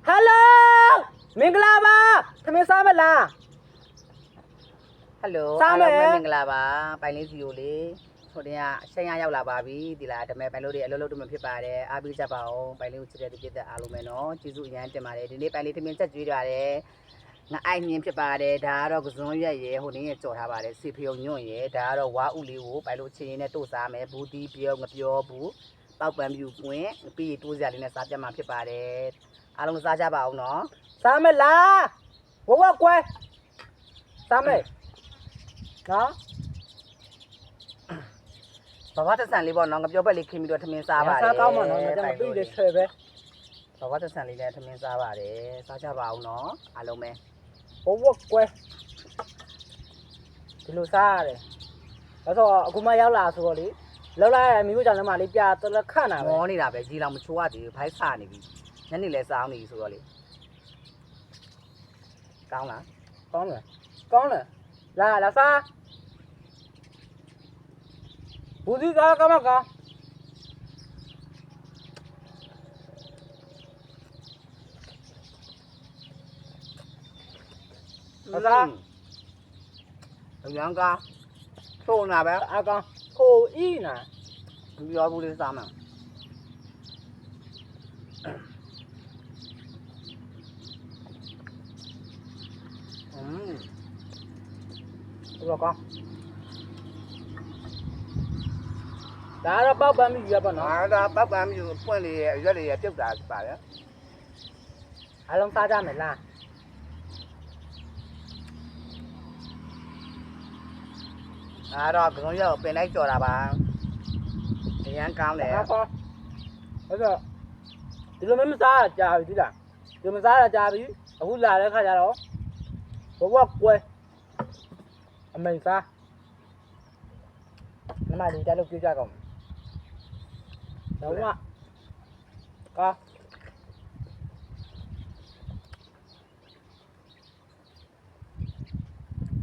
Hello မင်္ဂလာပါသမင်းစားမလား ဟယ်လို စားမယ် အားလုံးပဲမင်္ဂလာပါပိုင်လေးစီကိုလေဆိုတဲ့ကအချိန်ရရောက်လာပါပြီဒီလားဒါပေမဲ့ပိုင်လို့တွေအလုပ်လုပ်တော့မှဖြစ်ပါတယ်အားပေးကြပါအောင်ပိုင်လေးကိုချစ်တဲ့သူပြည့်တဲ့အားလုံးပဲနော်ကျေးဇူးအရန်တင်ပါတယ်ဒီနေ့ပိုင်လေးသမင်းချက်ကျွေးရတယ်ငါအိုက်မြင်ဖြစ်ပါတယ်ဒါကတော့ကစွန်းရက်ရယ်ဟိုနင်းရကြော်ထားပါတယ်စီဖယုံညွန့်ရယ်ဒါကတော့ဝါဥလေးကိုပိုင်လို့ချင်းရင်းနဲ့တို့စားမယ်ဘူးတီးပြောငပြောဘူးပေါက်ပန်းပြူပွင့်ပြီးတိုးစရာလေးနဲ့စားပြမှာဖြစ်ပါတယ်အားလုံးစားကြပါအောင်နော် စားမလားဝဝကွယ်စားမယ်နော် ဘာဝတက်ဆန်လေးပေါ့နော်ငါပြောပက်လေးခင်းပြီးတော့ထမင်းစားပါတယ် စားကောင်းမှာနော်မကြမ်းပြီးလေဆွဲပဲ ဘာဝတက်ဆန်လေးနဲ့ထမင်းစားပါတယ်စားကြပါအောင်နော်အားလုံးပဲ ဝဝကွယ်ဒီလိုစားရတယ်ဒါဆိုအခုမှရောက်လာဆိုတော့လေလောက်လိုက်ရမျိုးကြောင့်လည်းမလေးပြတလခန့်တာပဲ မောနေတာပဲကြီးလောင်မချိုးရသေးဘူးဖိုက်စားနေပြီညနေလဲစားအောင်နေပြီဆိုတော့လေကောင်းလား ကောင်းတယ်လာစားဘူးဒီစားကမကောင်းလာ အရန်ကားထိုးနာပဲ အကောင်ခိုးဤနာ ပြောဘူးလေးစားမှာဒီလိုကောင်းဒါတော့ပေါက်ပန်းပြီးရပါနော် ဒါပတ်ပန်းမြူပွင့်လေးရဲ့ရွက်လေးရဲ့ပြုတ်တာပါတယ် အားလုံးစားကြမယ်လား အဲ့တော့ကစုံရက်ကိုပင်လိုက်ကြော်တာပါအရန်ကောင်းတယ် အားကောင်းအဲ့တော့ဒီလိုမျိုးမစားတာကြာပြီဒီလားဒီမစားတာကြာပြီအခုလာတဲ့ခါကျတော့ဘဝကွယ်အမေစားနမလေးတက်လို့ကြွကြကောင်းတော့ကကောင်း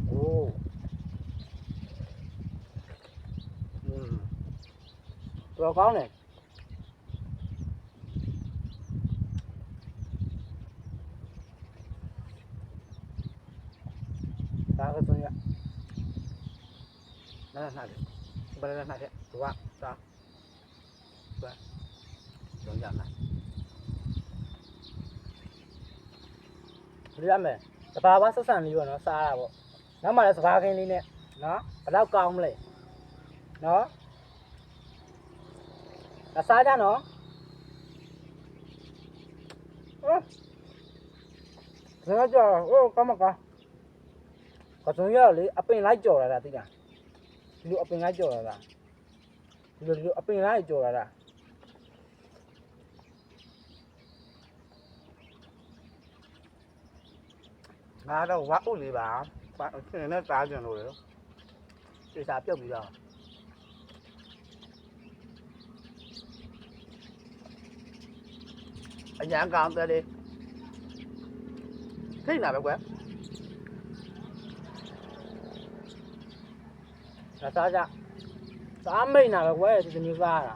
โอ้တော်ကောင်းတယ်ဒါကဆိုရ နားနားတယ်ဘယ်နဲ့နားတယ်သူကစားပဲကျောင်းကြမှာ ဒီရမယ်တဘာဝဆက်ဆံလေးပေါ့နော်စားတာပေါ့နောက်မှလည်းစပါးခင်းလေးနဲ့နော်ဘယ်တော့ကောင်းမလဲနော်အစားကြနော်ဟုတ်စကားကြောဟိုကမကကစုံရလေအပင်လိုက်ကြော်လာတာသိလားဒီလိုအပင်လိုက်ကြော်လာတာဒီလိုအပင်လိုက်ကြော်လာတာ ငါတော့ဝါဥလေးပါဆင်းနဲ့စားကြလို့လေသေချာပြုတ်ပြီးတော့အရန်ကောင်းတယ်လေထိတ်လာပဲကွယ် စားကြစားမိတ်နာပဲကွယ်ဒီမျိုးစားရတာ